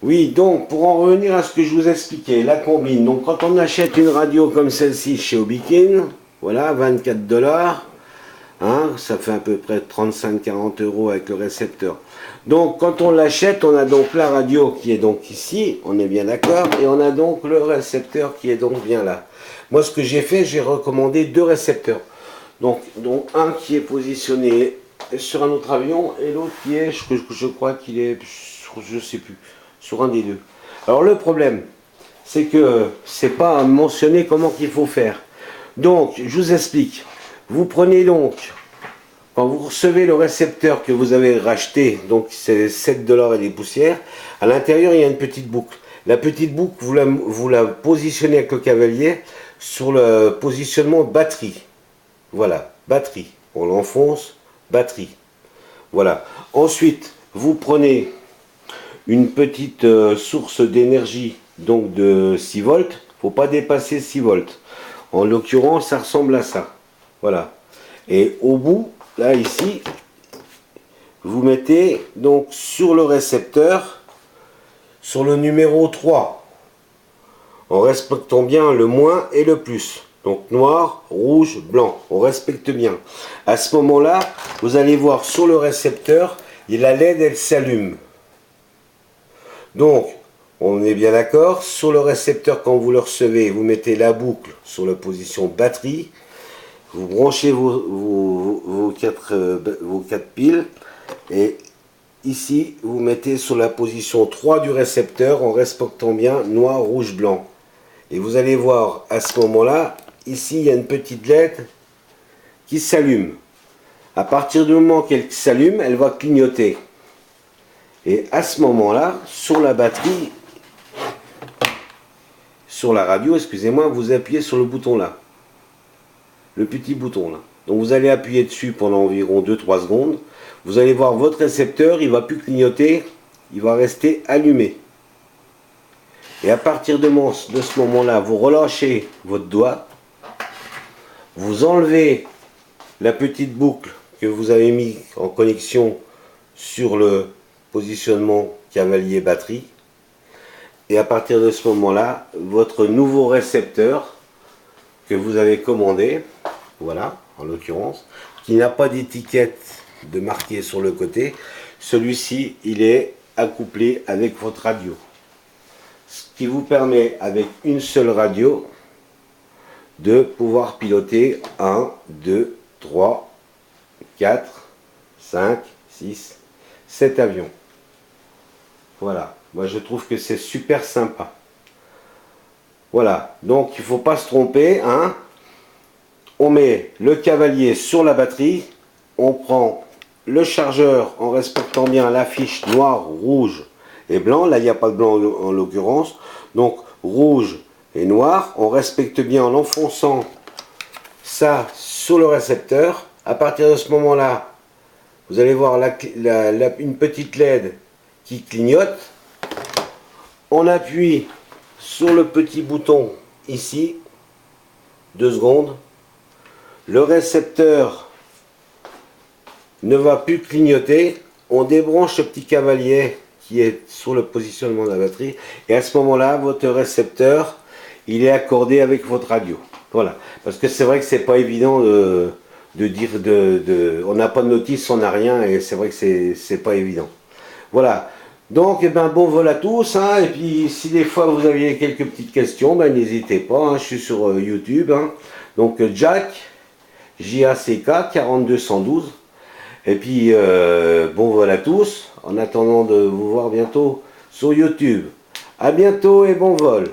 Oui, donc pour en revenir à ce que je vous expliquais, la combine. Donc quand on achète une radio comme celle-ci chez Obikin, voilà, 24 dollars, hein, ça fait à peu près 35-40 euros avec le récepteur. Donc quand on l'achète, on a donc la radio qui est donc ici, on est bien d'accord, et on a donc le récepteur qui est donc bien là. Moi ce que j'ai fait, j'ai recommandé deux récepteurs. Donc un qui est positionné sur un autre avion et l'autre qui est, je crois qu'il est, je sais plus, sur un des deux. Alors le problème, c'est que c'est pas mentionné comment qu'il faut faire. Donc je vous explique. Vous prenez donc, quand vous recevez le récepteur que vous avez racheté, donc c'est 7 dollars et des poussières, à l'intérieur il y a une petite boucle. La petite boucle, vous la positionnez avec le cavalier sur le positionnement batterie. Voilà, batterie. On l'enfonce, batterie. Voilà. Ensuite, vous prenez une petite source d'énergie, donc de 6 volts. Il ne faut pas dépasser 6 volts. En l'occurrence, ça ressemble à ça. Voilà. Et au bout, là, ici, vous mettez donc sur le récepteur, sur le numéro 3, en respectant bien le moins et le plus. Donc noir, rouge, blanc. On respecte bien. À ce moment-là, vous allez voir sur le récepteur, et la LED, elle s'allume. Donc, on est bien d'accord. Sur le récepteur, quand vous le recevez, vous mettez la boucle sur la position batterie. Vous branchez vos quatre piles. Et ici, vous mettez sur la position 3 du récepteur en respectant bien noir, rouge, blanc. Et vous allez voir à ce moment-là, ici, il y a une petite LED qui s'allume. À partir du moment qu'elle s'allume, elle va clignoter. Et à ce moment-là, sur la batterie, sur la radio, excusez-moi, vous appuyez sur le bouton là. Le petit bouton là. Donc vous allez appuyer dessus pendant environ 2-3 secondes. Vous allez voir votre récepteur, il ne va plus clignoter, il va rester allumé. Et à partir de ce moment-là, vous relâchez votre doigt, vous enlevez la petite boucle que vous avez mis en connexion sur le positionnement cavalier batterie. Et à partir de ce moment-là, votre nouveau récepteur que vous avez commandé, voilà, en l'occurrence, qui n'a pas d'étiquette de marqué sur le côté, celui-ci, il est accouplé avec votre radio. Ce qui vous permet, avec une seule radio, de pouvoir piloter 1, 2, 3, 4, 5, 6, 7 avions. Voilà, moi je trouve que c'est super sympa. Voilà, donc il ne faut pas se tromper, hein. On met le cavalier sur la batterie, on prend le chargeur en respectant bien l'affiche noir, rouge et blanc. Là, il n'y a pas de blanc en l'occurrence. Donc, rouge et noir. On respecte bien en enfonçant ça sur le récepteur. À partir de ce moment-là, vous allez voir une petite LED qui clignote. On appuie sur le petit bouton ici, 2 secondes. Le récepteur ne va plus clignoter. On débranche ce petit cavalier qui est sur le positionnement de la batterie. Et à ce moment-là, votre récepteur, il est accordé avec votre radio. Voilà. Parce que c'est vrai que c'est pas évident de dire on n'a pas de notice, on n'a rien. Et c'est vrai que c'est pas évident. Voilà. Donc, eh ben, bon vol à tous. Hein, et puis, si des fois vous aviez quelques petites questions, ben, n'hésitez pas. Hein, je suis sur YouTube. Hein. Donc, Jack, JACK 4212. Et puis, bon vol à tous. En attendant de vous voir bientôt sur YouTube. À bientôt et bon vol.